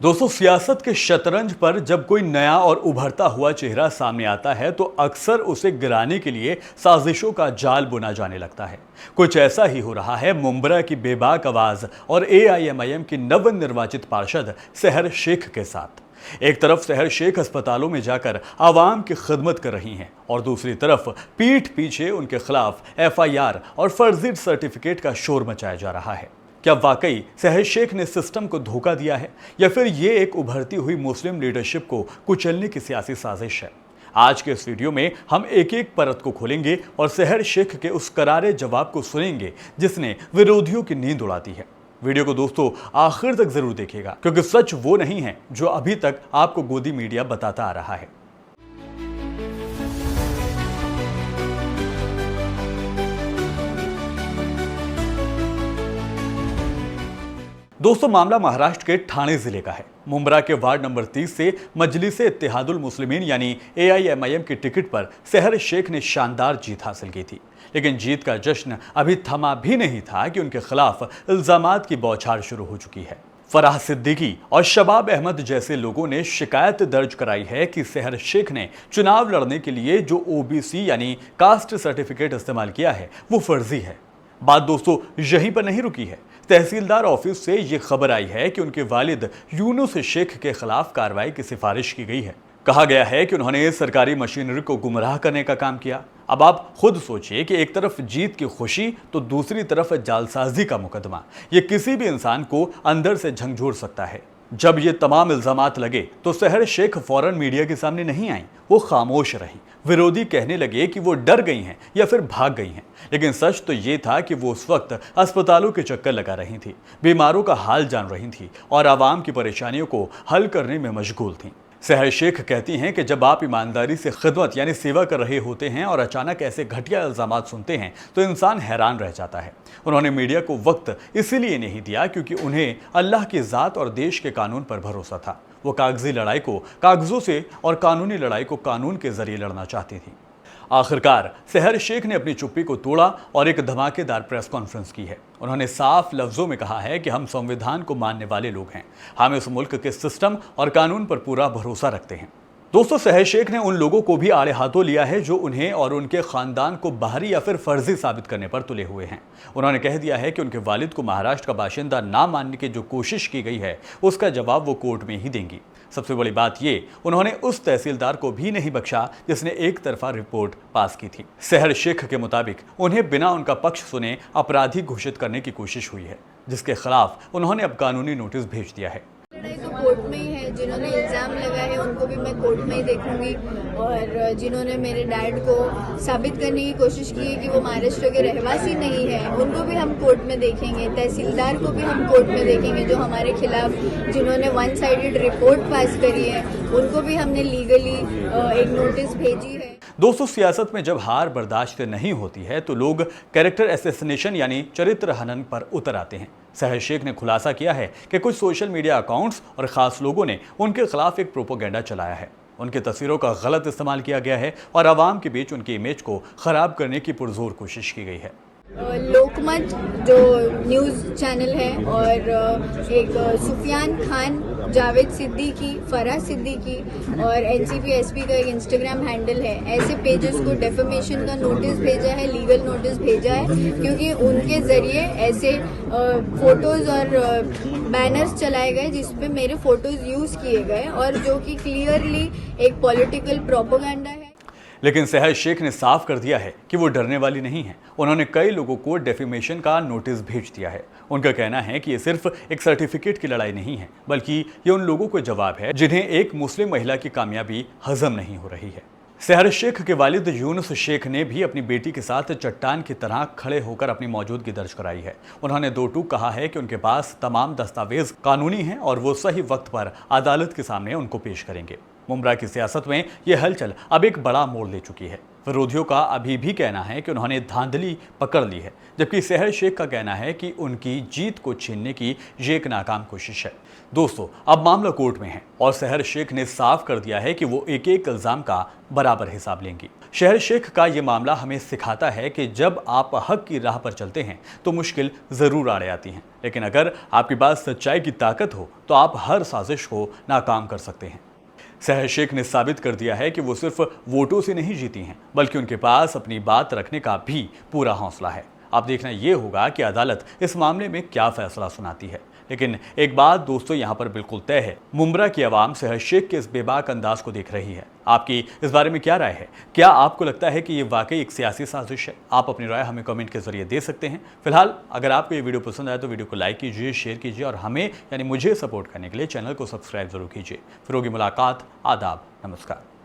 दोस्तों, सियासत के शतरंज पर जब कोई नया और उभरता हुआ चेहरा सामने आता है तो अक्सर उसे गिराने के लिए साजिशों का जाल बुना जाने लगता है। कुछ ऐसा ही हो रहा है मुंब्रा की बेबाक आवाज और एआईएमआईएम की नवनिर्वाचित पार्षद सहर शेख के साथ। एक तरफ सहर शेख अस्पतालों में जाकर आवाम की खिदमत कर रही हैं और दूसरी तरफ पीठ पीछे उनके खिलाफ एफआईआर और फर्जी सर्टिफिकेट का शोर मचाया जा रहा है। क्या वाकई सहर शेख ने सिस्टम को धोखा दिया है या फिर ये एक उभरती हुई मुस्लिम लीडरशिप को कुचलने की सियासी साजिश है? आज के इस वीडियो में हम एक एक परत को खोलेंगे और सहर शेख के उस करारे जवाब को सुनेंगे जिसने विरोधियों की नींद उड़ा दी है। वीडियो को दोस्तों आखिर तक जरूर देखिएगा, क्योंकि सच वो नहीं है जो अभी तक आपको गोदी मीडिया बताता आ रहा है। दोस्तों, मामला महाराष्ट्र के ठाणे जिले का है। मुंब्रा के वार्ड नंबर 30 से मजलिसे इत्तेहादुल मुस्लिमीन यानी एआईएमआईएम की टिकट पर सहर शेख ने शानदार जीत हासिल की थी। लेकिन जीत का जश्न अभी थमा भी नहीं था कि उनके खिलाफ इल्जामात की बौछार शुरू हो चुकी है। फराह सिद्दीकी और शबाब अहमद जैसे लोगों ने शिकायत दर्ज कराई है कि सहर शेख ने चुनाव लड़ने के लिए जो ओबीसी यानी कास्ट सर्टिफिकेट इस्तेमाल किया है वो फर्जी है। बात दोस्तों यहीं पर नहीं रुकी है। तहसीलदार ऑफिस से ये खबर आई है कि उनके वालिद यूनुस शेख के खिलाफ कार्रवाई की सिफारिश की गई है। कहा गया है कि उन्होंने सरकारी मशीनरी को गुमराह करने का काम किया। अब आप खुद सोचिए कि एक तरफ जीत की खुशी तो दूसरी तरफ जालसाजी का मुकदमा। ये किसी भी इंसान को अंदर से झंझोर सकता है। जब ये तमाम इल्जामात लगे तो सहर शेख फौरन मीडिया के सामने नहीं आई, वो खामोश रही। विरोधी कहने लगे कि वो डर गई हैं या फिर भाग गई हैं, लेकिन सच तो ये था कि वो उस वक्त अस्पतालों के चक्कर लगा रही थी, बीमारों का हाल जान रही थी और आवाम की परेशानियों को हल करने में मशगूल थीं। सहर शेख कहती हैं कि जब आप ईमानदारी से खिदमत यानी सेवा कर रहे होते हैं और अचानक ऐसे घटिया इल्जामात सुनते हैं तो इंसान हैरान रह जाता है। उन्होंने मीडिया को वक्त इसीलिए नहीं दिया क्योंकि उन्हें अल्लाह की ज़ात और देश के कानून पर भरोसा था। वो कागजी लड़ाई को कागजों से और कानूनी लड़ाई को कानून के जरिए लड़ना चाहती थी। आखिरकार सहर शेख ने अपनी चुप्पी को तोड़ा और एक धमाकेदार प्रेस कॉन्फ्रेंस की है। उन्होंने साफ लफ्जों में कहा है कि हम संविधान को मानने वाले लोग हैं, हम इस मुल्क के सिस्टम और कानून पर पूरा भरोसा रखते हैं। दोस्तों, सहर शेख ने उन लोगों को भी आड़े हाथों लिया है जो उन्हें और उनके खानदान को बाहरी या फिर फर्जी साबित करने पर तुले हुए हैं। उन्होंने कह दिया है कि उनके वालिद को महाराष्ट्र का बाशिंदा ना मानने की जो कोशिश की गई है उसका जवाब वो कोर्ट में ही देंगी। सबसे बड़ी बात ये, उन्होंने उस तहसीलदार को भी नहीं बख्शा जिसने एक तरफा रिपोर्ट पास की थी। सहर शेख के मुताबिक उन्हें बिना उनका पक्ष सुने अपराधी घोषित करने की कोशिश हुई है, जिसके खिलाफ उन्होंने अब कानूनी नोटिस भेज दिया है। तो कोर्ट में ही है, जिन्होंने इल्जाम लगाए हैं उनको भी मैं कोर्ट में ही देखूंगी और जिन्होंने मेरे डैड को साबित करने की कोशिश की है कि वो महाराष्ट्र के रहवासी नहीं है उनको भी हम कोर्ट में देखेंगे। तहसीलदार को भी हम कोर्ट में देखेंगे जो हमारे खिलाफ जिन्होंने वन साइडेड रिपोर्ट पास करी है उनको भी हमने लीगली एक नोटिस भेजी है। दोस्तों, सियासत में जब हार बर्दाश्त नहीं होती है तो लोग कैरेक्टर असैसिनेशन यानी चरित्र हनन पर उतर आते हैं। सहर शेख ने खुलासा किया है कि कुछ सोशल मीडिया अकाउंट्स और खास लोगों ने उनके खिलाफ एक प्रोपोगेंडा चलाया है। उनकी तस्वीरों का गलत इस्तेमाल किया गया है और आवाम के बीच उनकी इमेज को खराब करने की पुरजोर कोशिश की गई है। लोकमत जो न्यूज़ चैनल है और एक सुफियान खान, जावेद सिद्दीकी, फराह सिद्दीकी और एनसीपी एसपी का एक इंस्टाग्राम हैंडल है, ऐसे पेजेस को डेफेमेशन का नोटिस भेजा है, लीगल नोटिस भेजा है, क्योंकि उनके ज़रिए ऐसे फोटोज़ और बैनर्स चलाए गए जिसपे मेरे फोटोज़ यूज़ किए गए और जो कि क्लियरली एक पॉलिटिकल प्रोपेगेंडा है। लेकिन सहर शेख ने साफ कर दिया है कि वो डरने वाली नहीं है। उन्होंने कई लोगों को डेफेमेशन का नोटिस भेज दिया है। उनका कहना है कि ये सिर्फ एक सर्टिफिकेट की लड़ाई नहीं है, बल्कि ये उन लोगों को जवाब है जिन्हें एक मुस्लिम महिला की कामयाबी हजम नहीं हो रही है। सहर शेख के वालिद यूनुस शेख ने भी अपनी बेटी के साथ चट्टान की तरह खड़े होकर अपनी मौजूदगी दर्ज कराई है। उन्होंने दो टूक कहा है कि उनके पास तमाम दस्तावेज कानूनी हैं और वो सही वक्त पर अदालत के सामने उनको पेश करेंगे। मुंब्रा की सियासत में यह हलचल अब एक बड़ा मोड़ ले चुकी है। विरोधियों का अभी भी कहना है कि उन्होंने धांधली पकड़ ली है, जबकि सहर शेख का कहना है कि उनकी जीत को छीनने की ये एक नाकाम कोशिश है। दोस्तों, अब मामला कोर्ट में है और सहर शेख ने साफ कर दिया है कि वो एक एक इल्जाम का बराबर हिसाब लेंगी। सहर शेख का ये मामला हमें सिखाता है कि जब आप हक की राह पर चलते हैं तो मुश्किल जरूर आड़े आती हैं, लेकिन अगर आपके पास सच्चाई की ताकत हो तो आप हर साजिश को नाकाम कर सकते हैं। सहर शेख ने साबित कर दिया है कि वो सिर्फ वोटों से नहीं जीती हैं, बल्कि उनके पास अपनी बात रखने का भी पूरा हौसला है। अब देखना यह होगा कि अदालत इस मामले में क्या फैसला सुनाती है। लेकिन एक बात दोस्तों यहाँ पर बिल्कुल तय है, मुंब्रा की आवाम सहर शेख के इस बेबाक अंदाज को देख रही है। आपकी इस बारे में क्या राय है? क्या आपको लगता है कि ये वाकई एक सियासी साजिश है? आप अपनी राय हमें कमेंट के जरिए दे सकते हैं। फिलहाल अगर आपको ये वीडियो पसंद आए तो वीडियो को लाइक कीजिए, शेयर कीजिए और हमें यानी मुझे सपोर्ट करने के लिए चैनल को सब्सक्राइब जरूर कीजिए। फिर होगी मुलाकात। आदाब, नमस्कार।